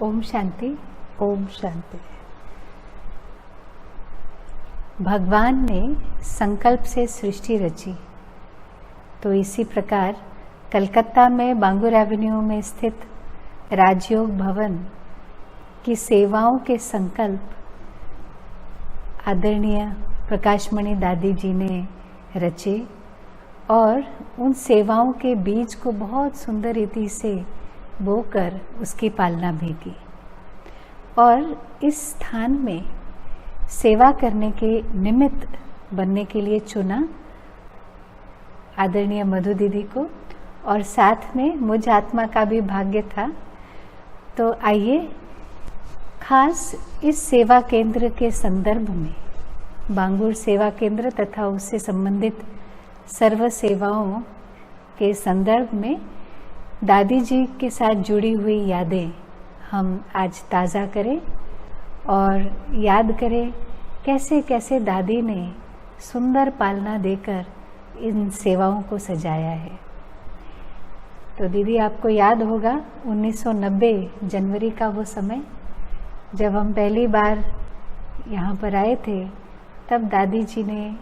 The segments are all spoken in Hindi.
ओम शांति। ओम शांति। भगवान ने संकल्प से सृष्टि रची, तो इसी प्रकार कलकत्ता में बांगुर एवेन्यू में स्थित राजयोग भवन की सेवाओं के संकल्प आदरणीय प्रकाशमणि दादी जी ने रचे और उन सेवाओं के बीज को बहुत सुंदर रीति से बोकर उसकी पालना भी की और इस स्थान में सेवा करने के निमित्त बनने के लिए चुना आदरणीय मधु दीदी को, और साथ में मुझ आत्मा का भी भाग्य था। तो आइए खास इस सेवा केंद्र के संदर्भ में, बांगुर सेवा केंद्र तथा उससे संबंधित सर्व सेवाओं के संदर्भ में दादी जी के साथ जुड़ी हुई यादें हम आज ताज़ा करें और याद करें कैसे कैसे दादी ने सुंदर पालना देकर इन सेवाओं को सजाया है। तो दीदी, आपको याद होगा 1990 जनवरी का वो समय जब हम पहली बार यहाँ पर आए थे, तब दादी जी ने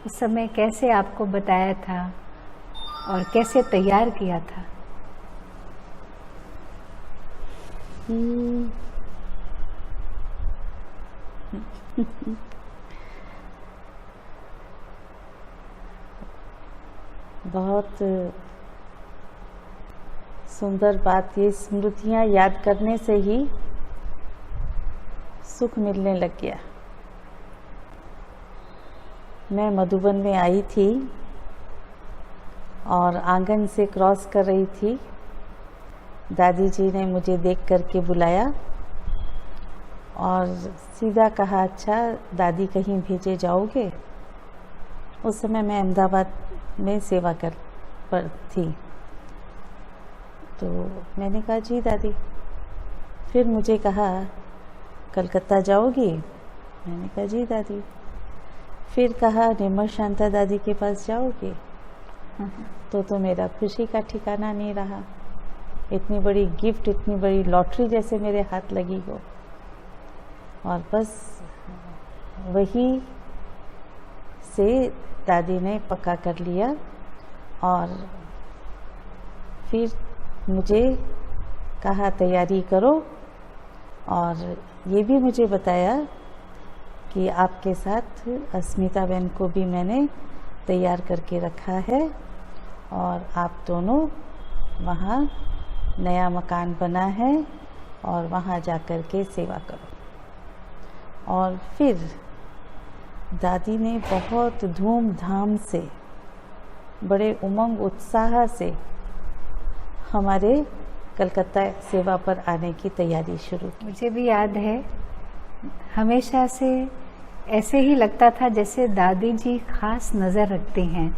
उस समय कैसे आपको बताया था और कैसे तैयार किया था। बहुत सुंदर बात, ये स्मृतियाँ याद करने से ही सुख मिलने लग गया। मैं मधुबन में आई थी और आंगन से क्रॉस कर रही थी। दादी जी ने मुझे देख करके बुलाया और सीधा कहा, अच्छा दादी कहीं भेजे जाओगे? उस समय मैं अहमदाबाद में सेवा पर थी। तो मैंने कहा जी दादी। फिर मुझे कहा कलकत्ता जाओगी? मैंने कहा जी दादी। फिर कहा निर्मल शांता दादी के पास जाओगे? तो मेरा खुशी का ठिकाना नहीं रहा। इतनी बड़ी गिफ्ट, इतनी बड़ी लॉटरी जैसे मेरे हाथ लगी हो। और बस वही से दादी ने पक्का कर लिया और फिर मुझे कहा तैयारी करो, और ये भी मुझे बताया कि आपके साथ अस्मिता बहन को भी मैंने तैयार करके रखा है और आप दोनों वहाँ नया मकान बना है और वहाँ जाकर के सेवा करो। और फिर दादी ने बहुत धूमधाम से, बड़े उमंग उत्साह से हमारे कलकत्ता सेवा पर आने की तैयारी शुरू की। मुझे भी याद है, हमेशा से ऐसे ही लगता था जैसे दादी जी खास नज़र रखती हैं।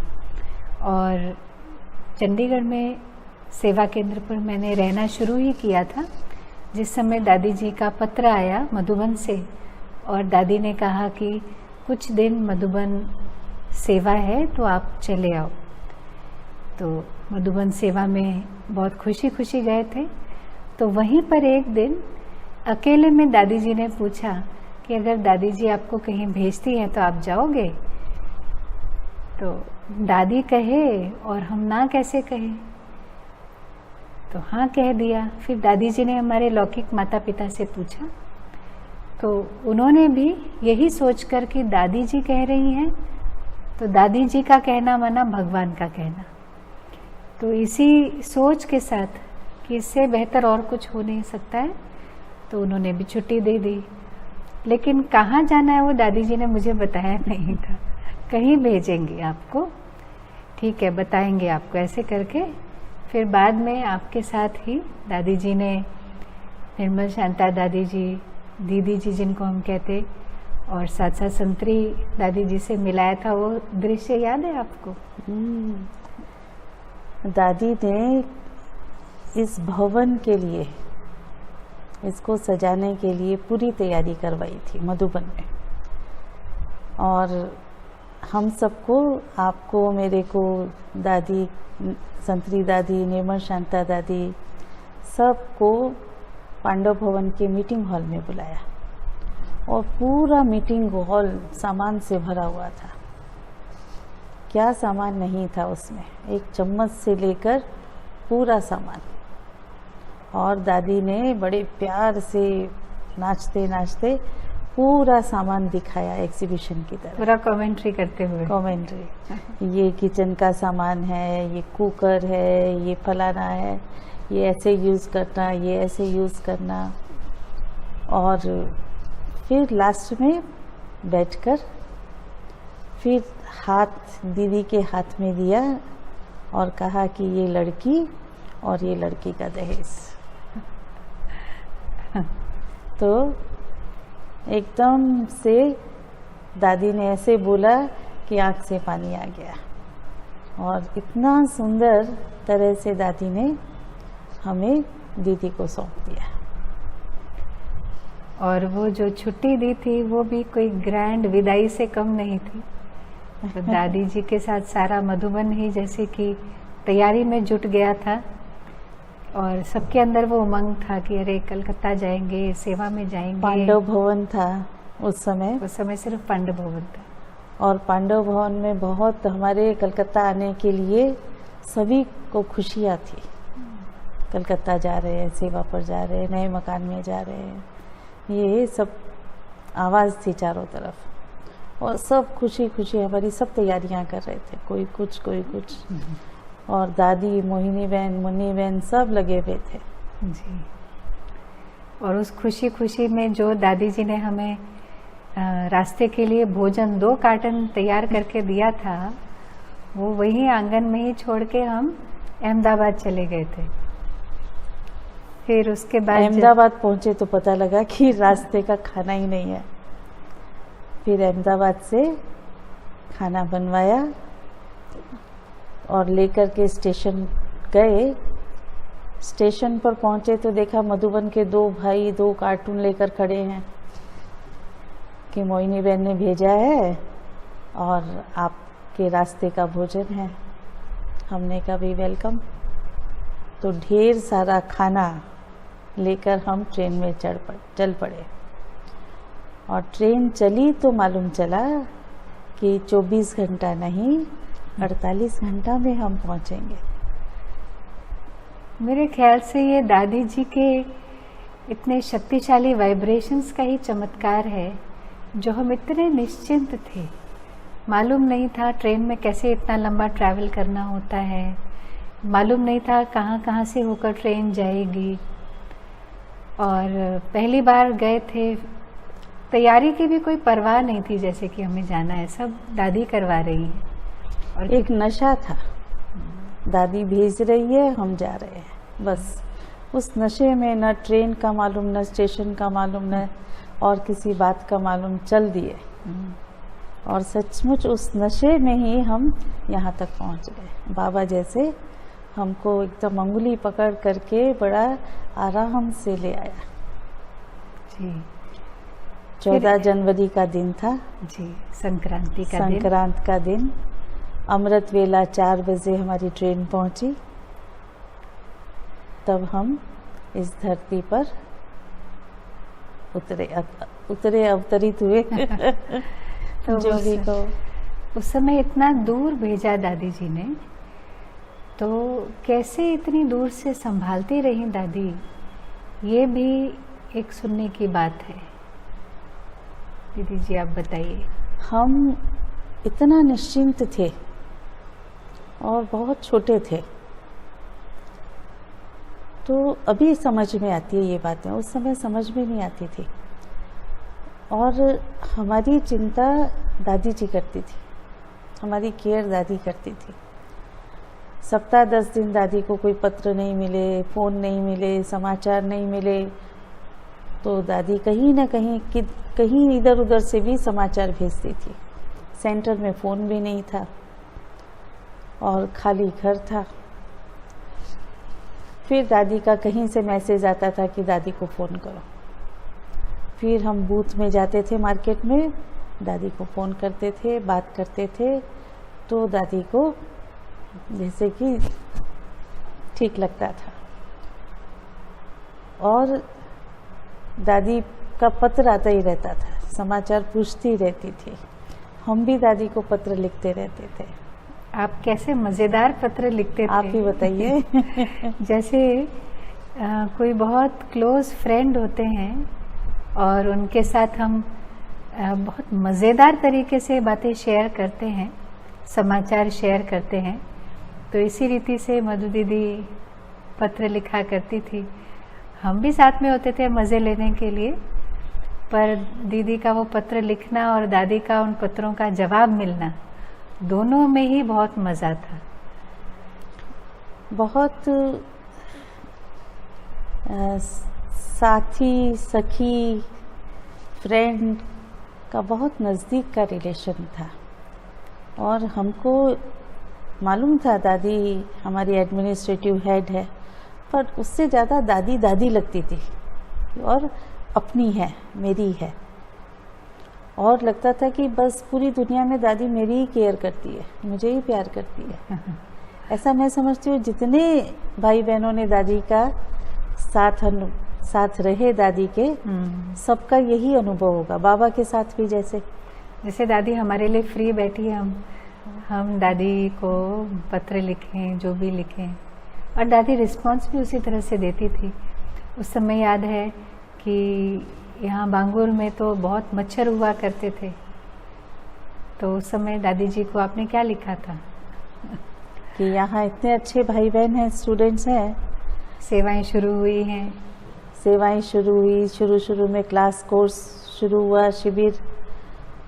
और चंडीगढ़ में सेवा केंद्र पर मैंने रहना शुरू ही किया था जिस समय दादी जी का पत्र आया मधुबन से, और दादी ने कहा कि कुछ दिन मधुबन सेवा है तो आप चले आओ। तो मधुबन सेवा में बहुत खुशी खुशी गए थे। तो वहीं पर एक दिन अकेले में दादी जी ने पूछा कि अगर दादी जी आपको कहीं भेजती हैं तो आप जाओगे? तो दादी कहे और हम ना कैसे कहें, तो हाँ कह दिया। फिर दादी जी ने हमारे लौकिक माता पिता से पूछा, तो उन्होंने भी यही सोचकर कि दादी जी कह रही हैं तो दादी जी का कहना माना भगवान का कहना। तो इसी सोच के साथ कि इससे बेहतर और कुछ हो नहीं सकता है, तो उन्होंने भी छुट्टी दे दी। लेकिन कहाँ जाना है वो दादी जी ने मुझे बताया नहीं था। कहीं भेजेंगे आपको, ठीक है बताएंगे आपको, ऐसे करके फिर बाद में आपके साथ ही दादी जी ने निर्मल शांता दादी जी, दीदी जी जिनको हम कहते, और साथ साथ संतरी दादी जी से मिलाया था। वो दृश्य याद है आपको? दादी ने इस भवन के लिए, इसको सजाने के लिए पूरी तैयारी करवाई थी मधुबन में। और हम सबको, आपको, मेरे को, दादी, संतरी दादी, निर्मल शांता दादी, सबको पांडव भवन के मीटिंग हॉल में बुलाया और पूरा मीटिंग हॉल सामान से भरा हुआ था। क्या सामान नहीं था उसमें, एक चम्मच से लेकर पूरा सामान। और दादी ने बड़े प्यार से नाचते नाचते पूरा सामान दिखाया एग्जीबिशन की तरह, पूरा कमेंट्री करते हुए। कमेंट्री, ये किचन का सामान है, ये कुकर है, ये फलाना है, ये ऐसे यूज़ करना, ये ऐसे यूज़ करना। और फिर लास्ट में बैठकर फिर हाथ दीदी के हाथ में दिया और कहा कि ये लड़की और ये लड़की का दहेज। तो एकदम से दादी ने ऐसे बोला कि आँख से पानी आ गया। और इतना सुंदर तरह से दादी ने हमें दीदी को सौंप दिया। और वो जो छुट्टी दी थी वो भी कोई ग्रैंड विदाई से कम नहीं थी। तो दादी जी के साथ सारा मधुबन ही जैसे कि तैयारी में जुट गया था और सबके अंदर वो उमंग था कि अरे कलकत्ता जाएंगे, सेवा में जाएंगे। पांडव भवन था उस समय सिर्फ पांडव भवन था। और पांडव भवन में बहुत हमारे कलकत्ता आने के लिए सभी को खुशियाँ थी। कलकत्ता जा रहे हैं, सेवा पर जा रहे हैं, नए मकान में जा रहे हैं, ये सब आवाज़ थी चारों तरफ। और सब खुशी खुशी हमारी सब तैयारियां कर रहे थे, कोई कुछ कोई कुछ। और दादी, मोहिनी बहन, मुन्नी बहन सब लगे हुए थे जी। और उस खुशी खुशी में जो दादी जी ने हमें रास्ते के लिए भोजन 2 कार्टन तैयार करके दिया था, वो वही आंगन में ही छोड़ के हम अहमदाबाद चले गए थे। फिर उसके बाद अहमदाबाद पहुंचे तो पता लगा कि रास्ते का खाना ही नहीं है। फिर अहमदाबाद से खाना बनवाया और लेकर के स्टेशन गए। स्टेशन पर पहुंचे तो देखा मधुबन के 2 भाई 2 कार्टून लेकर खड़े हैं कि मोहिनी बहन ने भेजा है और आपके रास्ते का भोजन है। हमने कहा भी वेलकम। तो ढेर सारा खाना लेकर हम ट्रेन में चल पड़े। और ट्रेन चली तो मालूम चला कि 24 घंटा नहीं 48 घंटा में हम पहुंचेंगे। मेरे ख्याल से ये दादी जी के इतने शक्तिशाली वाइब्रेशंस का ही चमत्कार है, जो हम इतने निश्चिंत थे। मालूम नहीं था ट्रेन में कैसे इतना लंबा ट्रैवल करना होता है, मालूम नहीं था कहाँ कहाँ से होकर ट्रेन जाएगी। और पहली बार गए थे, तैयारी की भी कोई परवाह नहीं थी, जैसे कि हमें जाना है, सब दादी करवा रही है। और एक नशा था, दादी भेज रही है, हम जा रहे हैं, बस उस नशे में न ट्रेन का मालूम, न स्टेशन का मालूम, न और किसी बात का मालूम, चल दिए। और सचमुच उस नशे में ही हम यहाँ तक पहुँच गए। बाबा जैसे हमको एकदम अंगुली पकड़ करके बड़ा आराम से ले आया जी। 14 जनवरी का दिन था जी, संक्रांति का दिन। अमृत वेला 4 बजे हमारी ट्रेन पहुंची। तब हम इस धरती पर अवतरित हुए। तो जो भी को उस समय इतना दूर भेजा दादी जी ने, तो कैसे इतनी दूर से संभालती रही दादी, ये भी एक सुनने की बात है। दीदी जी आप बताइए। हम इतना निश्चिंत थे और बहुत छोटे थे, तो अभी समझ में आती है ये बातें, उस समय समझ में नहीं आती थी। और हमारी चिंता दादी जी करती थी, हमारी केयर दादी करती थी। सप्ताह 10 दिन दादी को कोई पत्र नहीं मिले, फ़ोन नहीं मिले, समाचार नहीं मिले, तो दादी कहीं ना कहीं इधर उधर से भी समाचार भेजती थी। सेंटर में फ़ोन भी नहीं था और खाली घर था। फिर दादी का कहीं से मैसेज आता था कि दादी को फ़ोन करो। फिर हम बूथ में जाते थे मार्केट में, दादी को फ़ोन करते थे, बात करते थे, तो दादी को जैसे कि ठीक लगता था। और दादी का पत्र आता ही रहता था, समाचार पूछती रहती थी, हम भी दादी को पत्र लिखते रहते थे। आप कैसे मज़ेदार पत्र लिखते थे? आप ही बताइए। जैसे कोई बहुत क्लोज फ्रेंड होते हैं और उनके साथ हम बहुत मज़ेदार तरीके से बातें शेयर करते हैं, समाचार शेयर करते हैं, तो इसी रीति से मधु दीदी पत्र लिखा करती थी। हम भी साथ में होते थे मज़े लेने के लिए, पर दीदी का वो पत्र लिखना और दादी का उन पत्रों का जवाब मिलना, दोनों में ही बहुत मज़ा था। बहुत साथी, सखी, फ्रेंड का बहुत नज़दीक का रिलेशन था। और हमको मालूम था दादी हमारी एडमिनिस्ट्रेटिव हेड है, पर उससे ज़्यादा दादी दादी लगती थी और अपनी है, मेरी है। और लगता था कि बस पूरी दुनिया में दादी मेरी ही केयर करती है, मुझे ही प्यार करती है। ऐसा मैं समझती हूँ जितने भाई बहनों ने दादी का साथ रहे दादी के, सबका यही अनुभव होगा। बाबा के साथ भी जैसे दादी हमारे लिए फ्री बैठी है, हम दादी को पत्र लिखें, जो भी लिखें, और दादी रिस्पॉन्स भी उसी तरह से देती थी। उस समय याद है कि यहाँ बांगुर में तो बहुत मच्छर हुआ करते थे, तो उस समय दादी जी को आपने क्या लिखा था? कि यहाँ इतने अच्छे भाई बहन हैं, स्टूडेंट्स हैं, सेवाएं शुरू हुई हैं। सेवाएं शुरू हुई, शुरू में क्लास कोर्स शुरू हुआ, शिविर,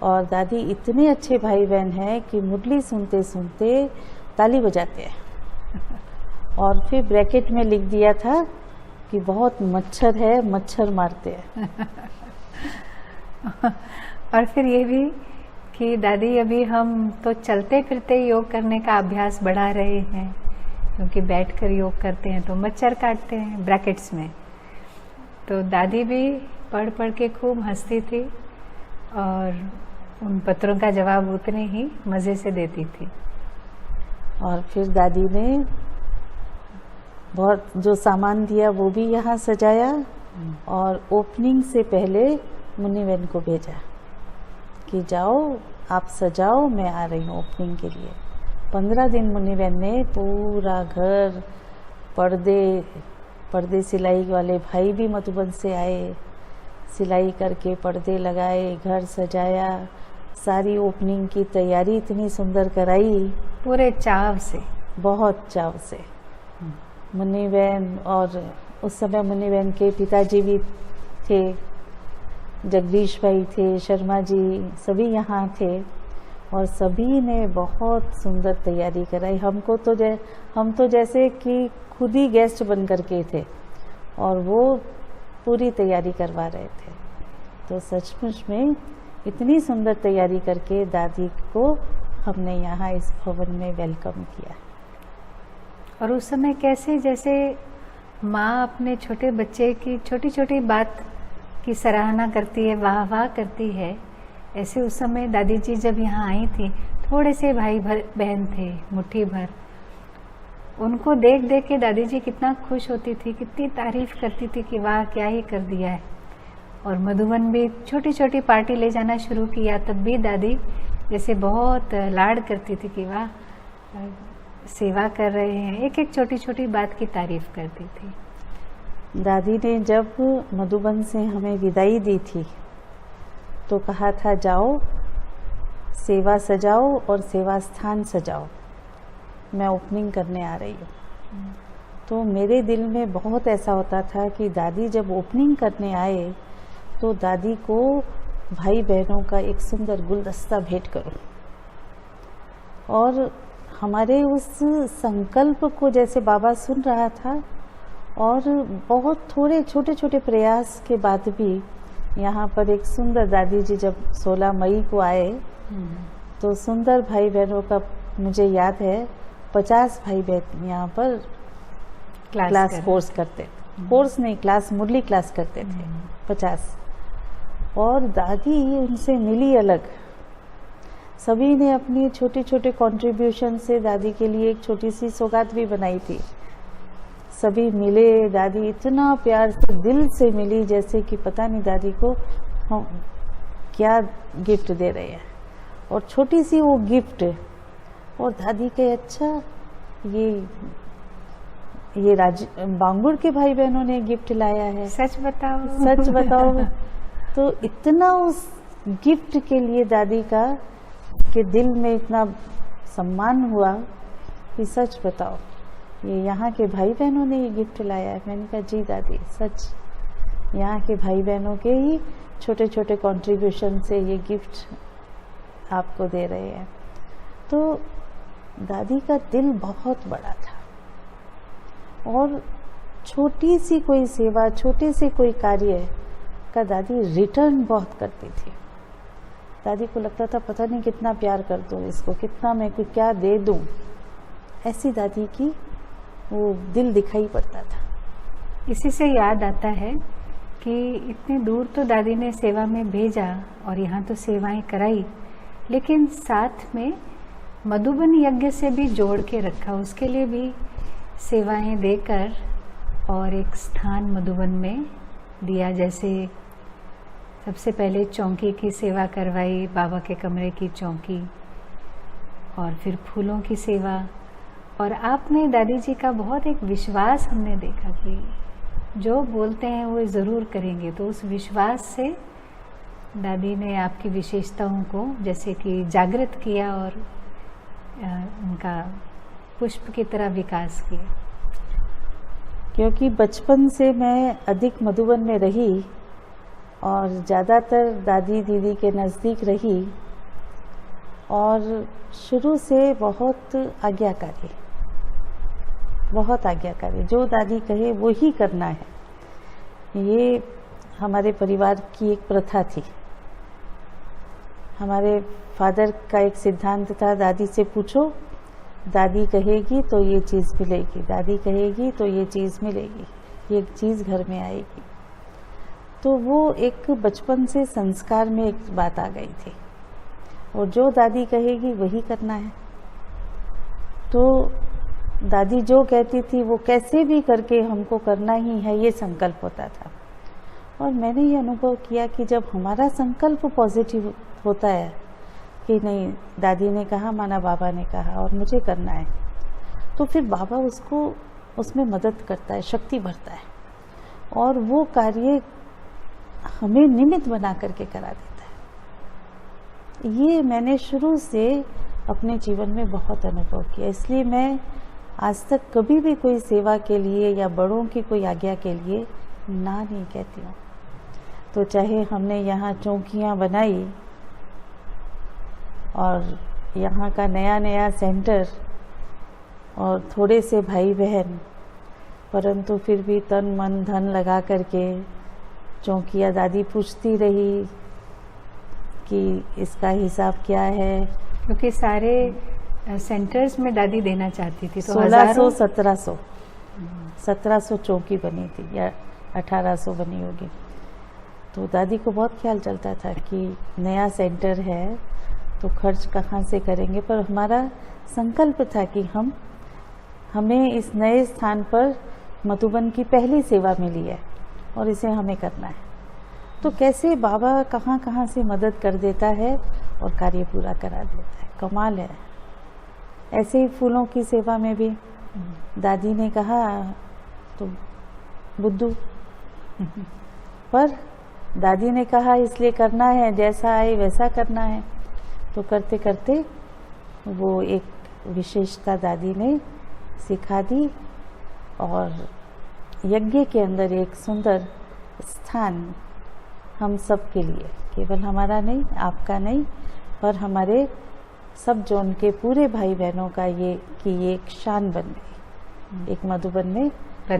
और दादी इतने अच्छे भाई बहन हैं कि मुरली सुनते सुनते ताली बजाते हैं। और फिर ब्रैकेट में लिख दिया था कि बहुत मच्छर है, मच्छर मारते हैं। और फिर ये भी कि दादी अभी हम तो चलते फिरते योग करने का अभ्यास बढ़ा रहे हैं, क्योंकि बैठकर योग करते हैं तो मच्छर काटते हैं, ब्रैकेट्स में। तो दादी भी पढ़ पढ़ के खूब हंसती थी और उन पत्रों का जवाब उतने ही मज़े से देती थी। और फिर दादी ने बहुत जो सामान दिया वो भी यहाँ सजाया, और ओपनिंग से पहले मुन्नी बहन को भेजा कि जाओ आप सजाओ, मैं आ रही हूँ ओपनिंग के लिए। 15 दिन मुन्नी बहन ने पूरा घर, पर्दे सिलाई वाले भाई भी मधुबन से आए, सिलाई करके पर्दे लगाए, घर सजाया, सारी ओपनिंग की तैयारी इतनी सुंदर कराई, पूरे चाव से, बहुत चाव से। मुन्नी बहन, और उस समय मुन्नी बहन के पिताजी भी थे, जगदीश भाई थे, शर्मा जी, सभी यहाँ थे, और सभी ने बहुत सुंदर तैयारी कराई। हम तो जैसे कि खुद ही गेस्ट बन करके थे, और वो पूरी तैयारी करवा रहे थे। तो सचमुच में इतनी सुंदर तैयारी करके दादी को हमने यहाँ इस भवन में वेलकम किया। और उस समय कैसे जैसे माँ अपने छोटे बच्चे की छोटी छोटी बात की सराहना करती है, वाह वाह करती है, ऐसे उस समय दादी जी जब यहाँ आई थी, थोड़े से भाई बहन थे, मुट्ठी भर, उनको देख देख के दादी जी कितना खुश होती थी, कितनी तारीफ करती थी कि वाह क्या ही कर दिया है। और मधुबन भी छोटी छोटी पार्टी ले जाना शुरू किया, तब भी दादी जैसे बहुत लाड करती थी कि वाह सेवा कर रहे हैं, एक एक छोटी छोटी बात की तारीफ करती थी। दादी ने जब मधुबन से हमें विदाई दी थी तो कहा था जाओ सेवा सजाओ और सेवा स्थान सजाओ, मैं ओपनिंग करने आ रही हूँ। तो मेरे दिल में बहुत ऐसा होता था कि दादी जब ओपनिंग करने आए तो दादी को भाई बहनों का एक सुंदर गुलदस्ता भेंट करूं, और हमारे उस संकल्प को जैसे बाबा सुन रहा था, और बहुत थोड़े छोटे छोटे प्रयास के बाद भी यहाँ पर एक सुंदर, दादी जी जब 16 मई को आए तो सुंदर भाई बहनों का मुझे याद है 50 भाई बहन यहाँ पर क्लास कोर्स करते, कोर्स नहीं क्लास, मुरली क्लास करते थे 50। और दादी उनसे मिली अलग, सभी ने अपनी छोटे छोटे कंट्रीब्यूशन से दादी के लिए एक छोटी सी सौगात भी बनाई थी। सभी मिले, दादी इतना प्यार से दिल से मिली जैसे कि पता नहीं दादी को हम क्या गिफ्ट दे रहे हैं। और छोटी सी वो गिफ्ट, और दादी कहे अच्छा ये बांगुर के भाई बहनों ने गिफ्ट लाया है, सच बताओ। सच बताओ। तो इतना उस गिफ्ट के लिए दादी का के दिल में इतना सम्मान हुआ कि सच बताओ ये यहाँ के भाई बहनों ने ये गिफ्ट लाया है। मैंने कहा जी दादी सच, यहाँ के भाई बहनों के ही छोटे छोटे कंट्रीब्यूशन से ये गिफ्ट आपको दे रहे हैं। तो दादी का दिल बहुत बड़ा था और छोटी सी कोई सेवा, छोटे से कोई कार्य का दादी रिटर्न बहुत करती थी। दादी को लगता था पता नहीं कितना प्यार कर दूँ इसको, कितना मैं क्या दे दूँ, ऐसी दादी की वो दिल दिखाई पड़ता था। इसी से याद आता है कि इतने दूर तो दादी ने सेवा में भेजा और यहाँ तो सेवाएं कराई, लेकिन साथ में मधुबन यज्ञ से भी जोड़ के रखा, उसके लिए भी सेवाएं देकर और एक स्थान मधुबन में दिया। जैसे सबसे पहले चौकी की सेवा करवाई, बाबा के कमरे की चौकी, और फिर फूलों की सेवा। और आप में दादी जी का बहुत एक विश्वास हमने देखा कि जो बोलते हैं वो ज़रूर करेंगे। तो उस विश्वास से दादी ने आपकी विशेषताओं को जैसे कि जागृत किया और उनका पुष्प की तरह विकास किया। क्योंकि बचपन से मैं अधिक मधुबन में रही और ज़्यादातर दादी दीदी के नज़दीक रही और शुरू से बहुत आज्ञाकारी, जो दादी कहे वो ही करना है। ये हमारे परिवार की एक प्रथा थी। हमारे फादर का एक सिद्धांत था, दादी से पूछो, दादी कहेगी तो ये चीज़ मिलेगी, दादी कहेगी तो ये चीज़ मिलेगी, ये चीज़ घर में आएगी। तो वो एक बचपन से संस्कार में एक बात आ गई थी और जो दादी कहेगी वही करना है। तो दादी जो कहती थी वो कैसे भी करके हमको करना ही है, ये संकल्प होता था। और मैंने ये अनुभव किया कि जब हमारा संकल्प पॉजिटिव होता है कि नहीं दादी ने कहा माना बाबा ने कहा और मुझे करना है, तो फिर बाबा उसको उसमें मदद करता है, शक्ति भरता है और वो कार्य हमें निमित्त बना करके करा देता है। ये मैंने शुरू से अपने जीवन में बहुत अनुभव किया, इसलिए मैं आज तक कभी भी कोई सेवा के लिए या बड़ों की कोई आज्ञा के लिए ना नहीं कहती हूँ। तो चाहे हमने यहाँ चौकियाँ बनाई और यहाँ का नया सेंटर और थोड़े से भाई बहन, परंतु फिर भी तन मन धन लगा करके चौकियाँ दादी पूछती रही कि इसका हिसाब क्या है, क्योंकि सारे सेंटर्स में दादी देना चाहती थी। तो 1700 चौकी बनी थी या 1800 बनी होगी। तो दादी को बहुत ख्याल चलता था कि नया सेंटर है तो खर्च कहाँ से करेंगे, पर हमारा संकल्प था कि हमें इस नए स्थान पर मधुबन की पहली सेवा मिली है और इसे हमें करना है। तो कैसे बाबा कहाँ कहाँ से मदद कर देता है और कार्य पूरा करा देता है, कमाल है। ऐसे ही फूलों की सेवा में भी दादी ने कहा तो बुद्धू, पर दादी ने कहा इसलिए करना है, जैसा आए वैसा करना है। तो करते करते वो एक विशेषता दादी ने सिखा दी और यज्ञ के अंदर एक सुंदर स्थान हम सब के लिए, केवल हमारा नहीं, आपका नहीं, पर हमारे सब जोन के पूरे भाई बहनों का ये एक शान बन गई, एक मधुबन में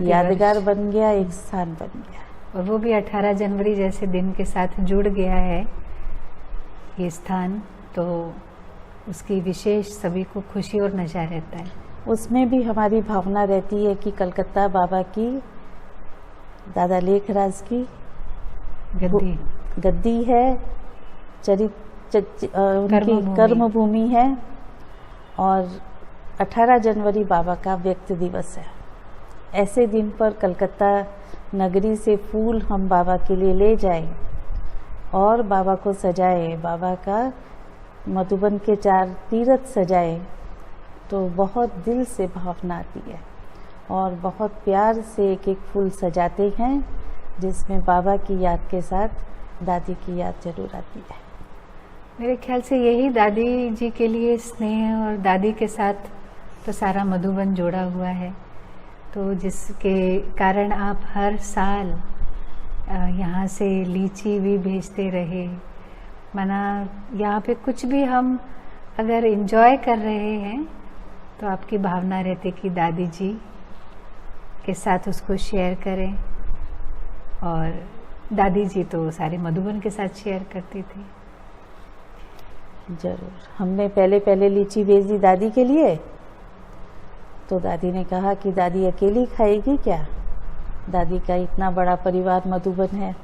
यादगार बन गया, एक स्थान बन गया। और वो भी 18 जनवरी जैसे दिन के साथ जुड़ गया है ये स्थान, तो उसकी विशेष सभी को खुशी और नशा रहता है। उसमें भी हमारी भावना रहती है कि कलकत्ता बाबा की, दादा लेखराज की गद्दी है, उनकी कर्म भूमि है और 18 जनवरी बाबा का व्यक्त दिवस है। ऐसे दिन पर कलकत्ता नगरी से फूल हम बाबा के लिए ले जाएं और बाबा को सजाए, बाबा का मधुबन के 4 तीर्थ सजाए, तो बहुत दिल से भावना आती है और बहुत प्यार से एक एक फूल सजाते हैं, जिसमें बाबा की याद के साथ दादी की याद जरूर आती है। मेरे ख्याल से यही दादी जी के लिए स्नेह और दादी के साथ तो सारा मधुबन जोड़ा हुआ है, तो जिसके कारण आप हर साल यहाँ से लीची भी भेजते रहे। माना यहाँ पे कुछ भी हम अगर एंजॉय कर रहे हैं तो आपकी भावना रहती कि दादी जी के साथ उसको शेयर करें, और दादी जी तो सारे मधुबन के साथ शेयर करती थी। जरूर, हमने पहले लीची भेजी दादी के लिए, तो दादी ने कहा कि दादी अकेली खाएगी क्या, दादी का इतना बड़ा परिवार मधुबन है।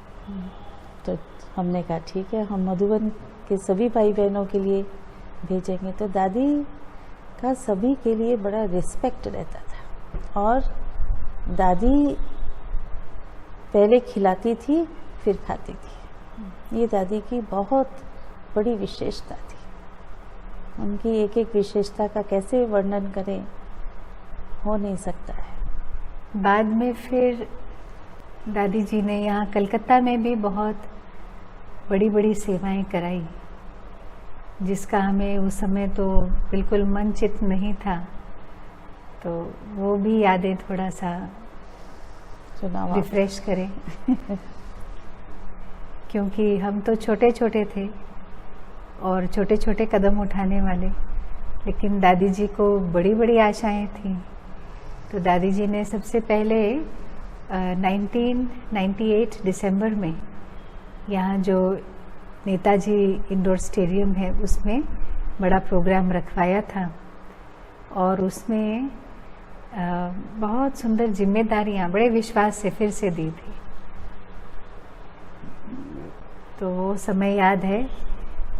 तो हमने कहा ठीक है, हम मधुबन के सभी भाई बहनों के लिए भेजेंगे। तो दादी का सभी के लिए बड़ा रिस्पेक्ट रहता था, और दादी पहले खिलाती थी फिर खाती थी। ये दादी की बहुत बड़ी विशेषता थी। उनकी एक एक विशेषता का कैसे वर्णन करें, हो नहीं सकता है। बाद में फिर दादी जी ने यहाँ कलकत्ता में भी बहुत बड़ी बड़ी सेवाएं कराई, जिसका हमें उस समय तो बिल्कुल मन चित नहीं था। तो वो भी यादें थोड़ा सा रिफ्रेश करें क्योंकि हम तो छोटे छोटे थे और छोटे छोटे कदम उठाने वाले, लेकिन दादी जी को बड़ी बड़ी आशाएं थी। तो दादी जी ने सबसे पहले 1998 दिसंबर में यहाँ जो नेताजी इंडोर स्टेडियम है उसमें बड़ा प्रोग्राम रखवाया था, और उसमें बहुत सुंदर जिम्मेदारियाँ बड़े विश्वास से फिर से दी थी। तो वो समय याद है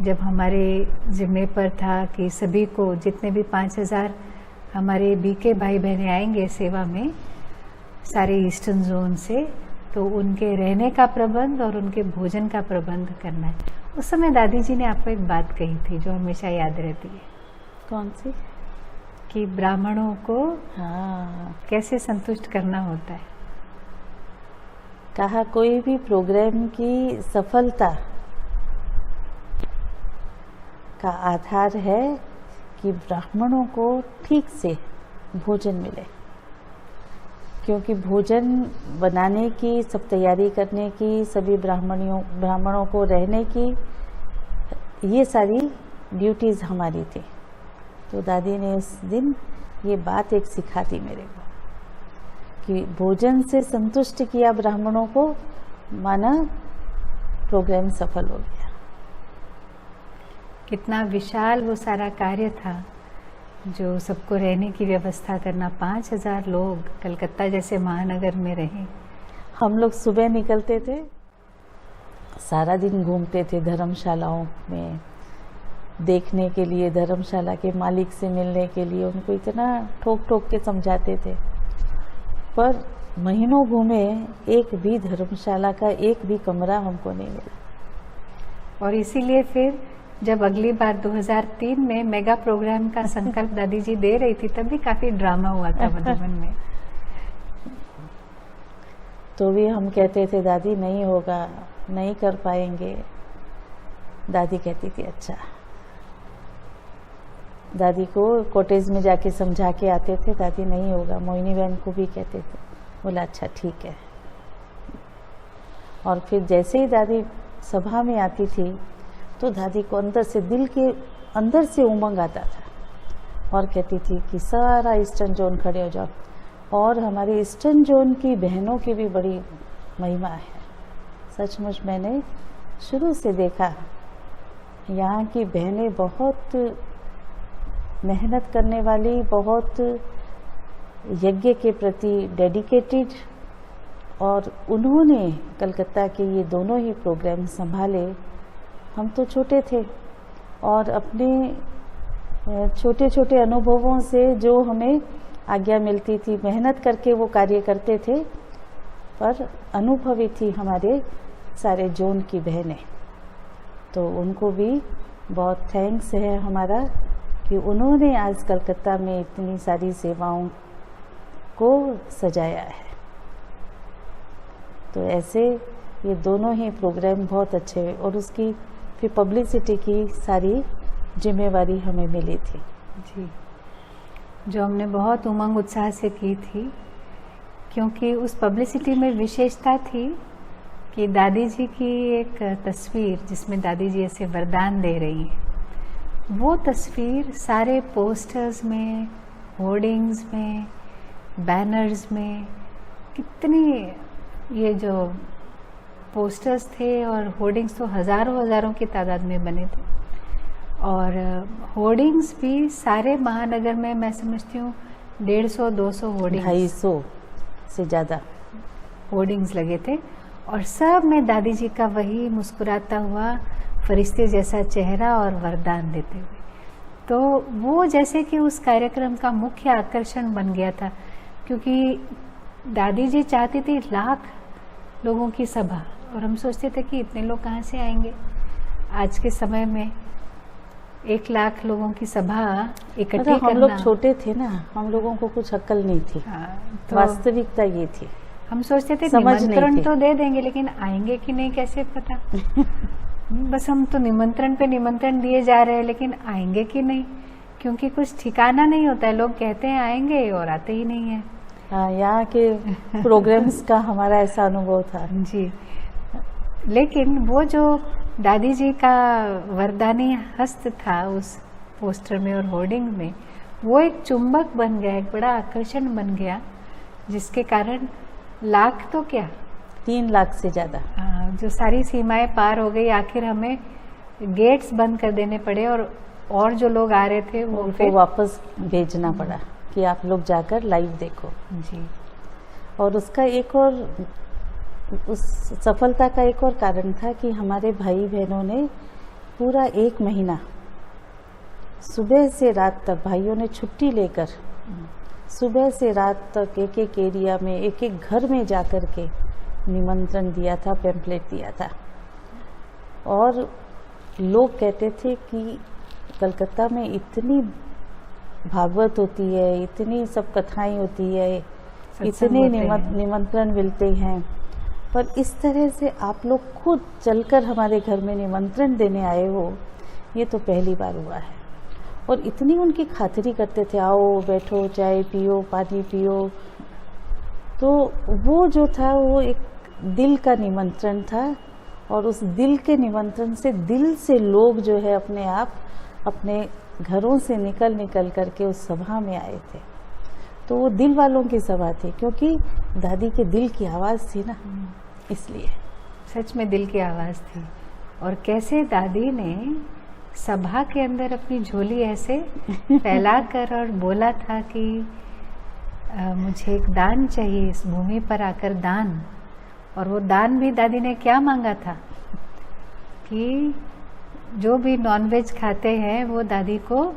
जब हमारे जिम्मे पर था कि सभी को, जितने भी 5000 हमारे बीके भाई बहनें आएंगे सेवा में सारे ईस्टर्न जोन से, तो उनके रहने का प्रबंध और उनके भोजन का प्रबंध करना है। उस समय दादी जी ने आपको एक बात कही थी जो हमेशा याद रहती है। कौन सी? कि ब्राह्मणों को हाँ, कैसे संतुष्ट करना होता है। कहा कोई भी प्रोग्राम की सफलता का आधार है कि ब्राह्मणों को ठीक से भोजन मिले, क्योंकि भोजन बनाने की, सब तैयारी करने की, सभी ब्राह्मणों को रहने की, ये सारी ड्यूटीज़ हमारी थी। तो दादी ने उस दिन ये बात एक सिखा दी मेरे को कि भोजन से संतुष्ट किया ब्राह्मणों को, माना प्रोग्राम सफल हो गया। कितना विशाल वो सारा कार्य था जो सबको रहने की व्यवस्था करना। 5000 लोग कलकत्ता जैसे महानगर में रहे। हम लोग सुबह निकलते थे, सारा दिन घूमते थे धर्मशालाओं में देखने के लिए, धर्मशाला के मालिक से मिलने के लिए। उनको इतना ठोक ठोक के समझाते थे, पर महीनों घूमे, एक भी धर्मशाला का एक भी कमरा हमको नहीं मिला। और इसीलिए फिर जब अगली बार 2003 में मेगा प्रोग्राम का संकल्प दादी जी दे रही थी, तब भी काफी ड्रामा हुआ था मधुबन में। तो भी हम कहते थे दादी नहीं होगा, नहीं कर पाएंगे। दादी कहती थी अच्छा। दादी को कॉटेज में जाके समझा के आते थे, दादी नहीं होगा। मोहिनी बहन को भी कहते थे, बोला अच्छा ठीक है। और फिर जैसे ही दादी सभा में आती थी तो दादी को अंदर से, दिल के अंदर से उमंग आता था और कहती थी कि सारा ईस्टर्न जोन खड़े हो जाओ। और हमारे ईस्टर्न जोन की बहनों की भी बड़ी महिमा है। सचमुच मैंने शुरू से देखा, यहाँ की बहनें बहुत मेहनत करने वाली, बहुत यज्ञ के प्रति डेडिकेटेड, और उन्होंने कलकत्ता के ये दोनों ही प्रोग्राम संभाले। हम तो छोटे थे और अपने छोटे छोटे अनुभवों से जो हमें आज्ञा मिलती थी, मेहनत करके वो कार्य करते थे, पर अनुभवी थी हमारे सारे जोन की बहनें। तो उनको भी बहुत थैंक्स है हमारा कि उन्होंने आज कलकत्ता में इतनी सारी सेवाओं को सजाया है। तो ऐसे ये दोनों ही प्रोग्राम बहुत अच्छे हुए और उसकी फिर पब्लिसिटी की सारी जिम्मेवारी हमें मिली थी जी, जो हमने बहुत उमंग उत्साह से की थी, क्योंकि उस पब्लिसिटी में विशेषता थी कि दादी जी की एक तस्वीर जिसमें दादी जी ऐसे वरदान दे रही हैं, वो तस्वीर सारे पोस्टर्स में, होर्डिंग्स में, बैनर्स में, कितनी ये जो पोस्टर्स थे और होर्डिंग्स तो हज़ारों की तादाद में बने थे। और होर्डिंग्स भी सारे महानगर में मैं समझती हूँ 150-200 होर्डिंग्स, 250 से ज़्यादा होर्डिंग्स लगे थे और सब में दादी जी का वही मुस्कुराता हुआ फरिश्ते जैसा चेहरा और वरदान देते हुए। तो वो जैसे कि उस कार्यक्रम का मुख्य आकर्षण बन गया था, क्योंकि दादी जी चाहती थी लाख लोगों की सभा, और हम सोचते थे कि इतने लोग कहाँ से आएंगे। आज के समय में 1 लाख लोगों की सभा इकट्ठी करना, हम लोग छोटे थे ना, हम लोगों को कुछ अक्ल नहीं थी। तो वास्तविकता ये थी, हम सोचते थे निमंत्रण तो दे देंगे लेकिन आएंगे कि नहीं कैसे पता। बस हम तो निमंत्रण पे निमंत्रण दिए जा रहे हैं लेकिन आएंगे कि नहीं, क्योंकि कुछ ठिकाना नहीं होता है। लोग कहते हैं आएंगे और आते ही नहीं है। हाँ, यहाँ के प्रोग्राम्स का हमारा ऐसा अनुभव था जी। लेकिन वो जो दादी जी का वरदानी हस्त था उस पोस्टर में और होर्डिंग में, वो एक चुंबक बन गया, एक बड़ा आकर्षण बन गया, जिसके कारण लाख तो क्या 3 लाख से ज़्यादा जो सारी सीमाएं पार हो गई। आखिर हमें गेट्स बंद कर देने पड़े और जो लोग आ रहे थे वो उनको वापस भेजना पड़ा कि आप लोग जाकर लाइव देखो जी। और उसका एक और, उस सफलता का एक और कारण था कि हमारे भाई बहनों ने पूरा 1 महीना सुबह से रात तक, भाइयों ने छुट्टी लेकर सुबह से रात तक एक एरिया में, एक घर में जाकर के निमंत्रण दिया था, पैम्पलेट दिया था। और लोग कहते थे कि कलकत्ता में इतनी भागवत होती है, इतनी सब कथाएं होती है, इतने निमंत्रण मिलते हैं, पर इस तरह से आप लोग खुद चलकर हमारे घर में निमंत्रण देने आए हो, ये तो पहली बार हुआ है। और इतनी उनकी खातिरी करते थे, आओ बैठो, चाय पियो, पानी पियो। तो वो जो था वो एक दिल का निमंत्रण था, और उस दिल के निमंत्रण से दिल से लोग जो है अपने आप अपने घरों से निकल करके उस सभा में आए थे। तो वो दिल वालों की सभा थी, क्योंकि दादी के दिल की आवाज़ थी ना, इसलिए सच में दिल की आवाज़ थी। और कैसे दादी ने सभा के अंदर अपनी झोली ऐसे फैला कर और बोला था कि मुझे एक दान चाहिए, इस भूमि पर आकर दान। और वो दान भी दादी ने क्या मांगा था कि जो भी नॉनवेज खाते हैं वो दादी को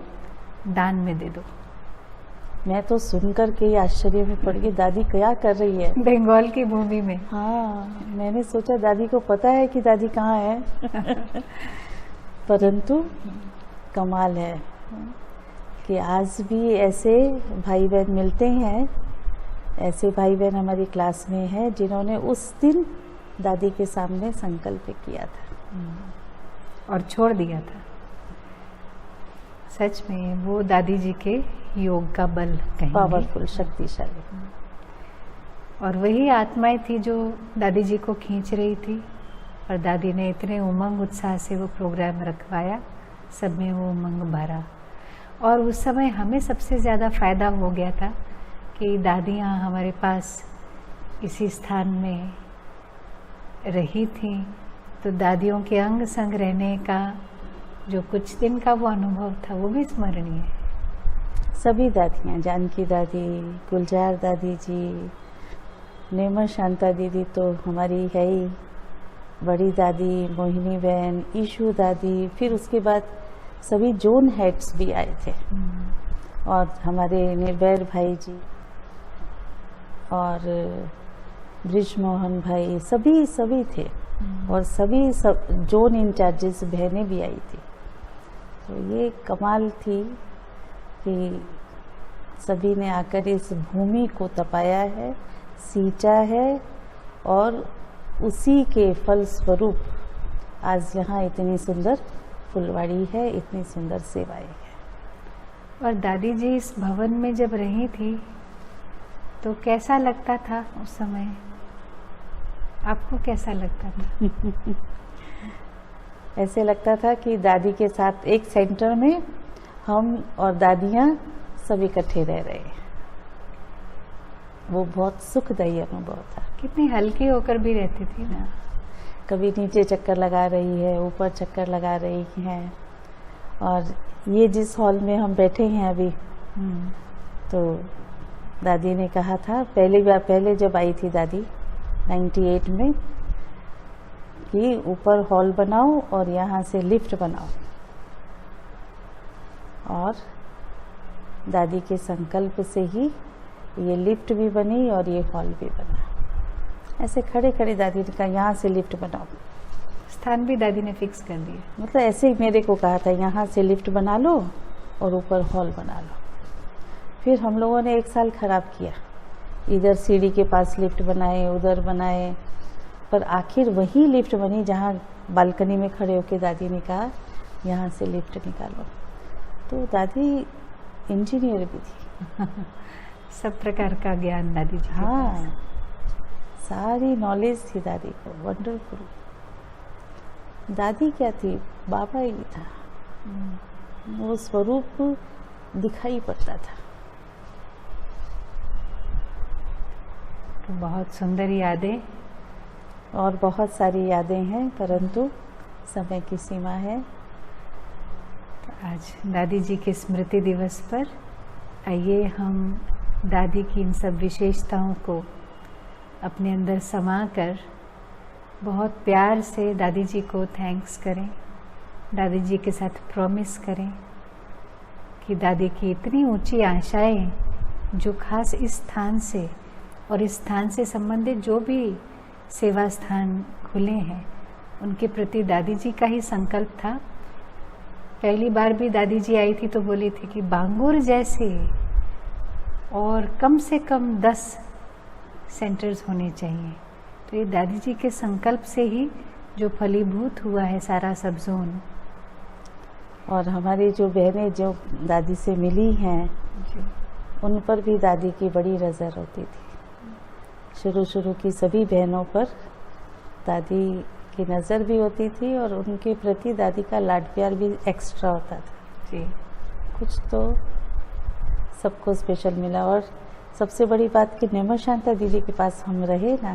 दान में दे दो। मैं तो सुनकर के आश्चर्य में पड़ गई, दादी क्या कर रही है बंगाल की भूमि में। हाँ, मैंने सोचा दादी को पता है कि दादी कहाँ है। परंतु कमाल है कि आज भी ऐसे भाई बहन मिलते हैं, ऐसे भाई बहन हमारी क्लास में हैं जिन्होंने उस दिन दादी के सामने संकल्प किया था और छोड़ दिया था। सच में वो दादी जी के योग का बल कहेंगे, पावरफुल, शक्तिशाली। और वही आत्माएं थी जो दादी जी को खींच रही थी, और दादी ने इतने उमंग उत्साह से वो प्रोग्राम रखवाया, सब में वो उमंग भरा। और उस समय हमें सबसे ज़्यादा फ़ायदा हो गया था कि दादियाँ हमारे पास इसी स्थान में रही थी, तो दादियों के अंग संग रहने का जो कुछ दिन का वो अनुभव था वो भी स्मरणीय है। सभी दादियाँ, जानकी दादी, गुलजार दादी जी, नेमा शांता दीदी तो हमारी है ही, बड़ी दादी, मोहिनी बहन, ईशू दादी, फिर उसके बाद सभी जोन हेड्स भी आए थे। और हमारे निर्भैर भाई जी और ब्रिजमोहन भाई सभी थे। और सभी जोन इंचार्जेस बहनें भी आई थी। तो ये कमाल थी कि सभी ने आकर इस भूमि को तपाया है, सींचा है और उसी के फल स्वरूप आज यहाँ इतनी सुंदर फुलवाड़ी है, इतनी सुंदर सेवाएं हैं। और दादी जी इस भवन में जब रही थी तो कैसा लगता था उस समय? आपको कैसा लगता था? ऐसे लगता था कि दादी के साथ एक सेंटर में हम और दादियाँ सब इकट्ठे रह रहे हैं। वो बहुत सुखदायी अनुभव था। कितनी हल्की होकर भी रहती थी ना। कभी नीचे चक्कर लगा रही है, ऊपर चक्कर लगा रही हैं। और ये जिस हॉल में हम बैठे हैं अभी, तो दादी ने कहा था पहले जब आई थी दादी 98 में कि ऊपर हॉल बनाओ और यहाँ से लिफ्ट बनाओ। और दादी के संकल्प से ही ये लिफ्ट भी बनी और ये हॉल भी बना। ऐसे खड़े खड़े दादी ने कहा यहाँ से लिफ्ट बनाओ। स्थान भी दादी ने फिक्स कर दिया। मतलब ऐसे ही मेरे को कहा था यहाँ से लिफ्ट बना लो और ऊपर हॉल बना लो। फिर हम लोगों ने 1 साल खराब किया, इधर सीढ़ी के पास लिफ्ट बनाए, उधर बनाए, पर आखिर वही लिफ्ट बनी जहाँ बालकनी में खड़े होकर दादी ने कहा यहाँ से लिफ्ट निकालो। तो दादी इंजीनियर भी थी। सब प्रकार का ज्ञान दादी जी। हाँ, सारी नॉलेज थी दादी को, वंडरफुल। दादी क्या थी, बाबा ही था। वो स्वरूप दिखाई पड़ता था। तो बहुत सुंदर यादें और बहुत सारी यादें हैं, परंतु समय की सीमा है। तो आज दादी जी के स्मृति दिवस पर आइए हम दादी की इन सब विशेषताओं को अपने अंदर समा कर बहुत प्यार से दादी जी को थैंक्स करें। दादी जी के साथ प्रॉमिस करें कि दादी की इतनी ऊंची आशाएं जो खास इस स्थान से और इस स्थान से संबंधित जो भी सेवा स्थान खुले हैं उनके प्रति दादी जी का ही संकल्प था। पहली बार भी दादी जी आई थी तो बोली थी कि बांगुर जैसे और कम से कम 10 सेंटर्स होने चाहिए। तो ये दादी जी के संकल्प से ही जो फलीभूत हुआ है सारा सब जोन। और हमारी जो बहनें जो दादी से मिली हैं उन पर भी दादी की बड़ी नज़र होती थी। शुरू की सभी बहनों पर दादी की नज़र भी होती थी और उनके प्रति दादी का लाड प्यार भी एक्स्ट्रा होता था जी। कुछ तो सबको स्पेशल मिला। और सबसे बड़ी बात कि निर्मल शांता दीदी के पास हम रहे ना,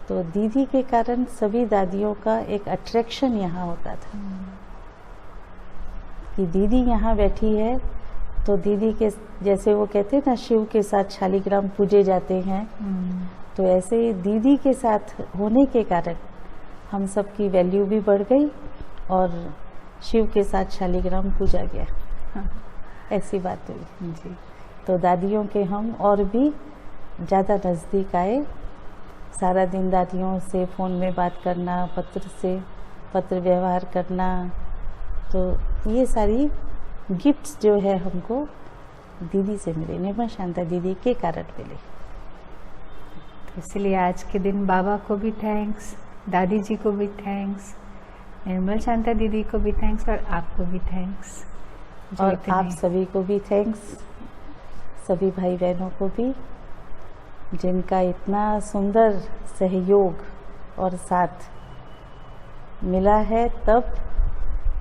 तो दीदी के कारण सभी दादियों का एक अट्रैक्शन यहाँ होता था कि दीदी यहाँ बैठी है तो दीदी के जैसे वो कहते हैं ना शिव के साथ शालिग्राम पूजे जाते हैं, तो ऐसे ही दीदी के साथ होने के कारण हम सब की वैल्यू भी बढ़ गई और शिव के साथ शालिग्राम पूजा गया। हाँ, ऐसी बात हुई जी। तो दादियों के हम और भी ज़्यादा नज़दीक आए। सारा दिन दादियों से फ़ोन में बात करना, पत्र व्यवहार करना, तो ये सारी गिफ्ट्स जो है हमको दीदी से मिले, निर्मल शांता दीदी के कारण मिले। तो इसलिए आज के दिन बाबा को भी थैंक्स, दादी जी को भी थैंक्स, निर्मल शांता दीदी को भी थैंक्स और आपको भी थैंक्स। और आप सभी को भी थैंक्स, सभी भाई बहनों को भी जिनका इतना सुंदर सहयोग और साथ मिला है तब।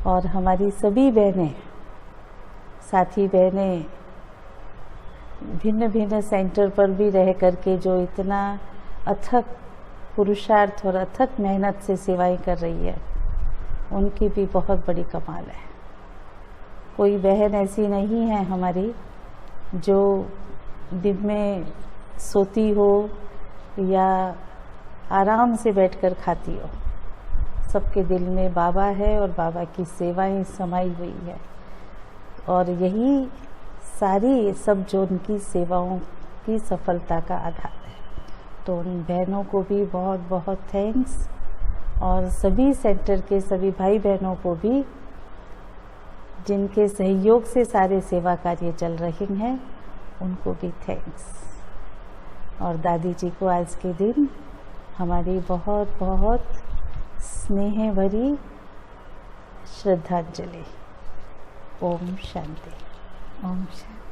और हमारी सभी बहनें, साथी बहनें भिन्न भिन्न सेंटर पर भी रह करके जो इतना अथक पुरुषार्थ और अथक मेहनत से सेवाएं कर रही है, उनकी भी बहुत बड़ी कमाल है। कोई बहन ऐसी नहीं है हमारी जो दिन में सोती हो या आराम से बैठकर खाती हो। सबके दिल में बाबा है और बाबा की सेवाएं समाई हुई है। और यही सारी सब जो उनकी सेवाओं की सफलता का आधार है। तो उन बहनों को भी बहुत बहुत थैंक्स, और सभी सेंटर के सभी भाई बहनों को भी जिनके सहयोग से सारे सेवा कार्य चल रहे हैं, उनको भी थैंक्स। और दादी जी को आज के दिन हमारी बहुत बहुत स्नेह भरी श्रद्धांजलि। ओम शांति। ओम शांति।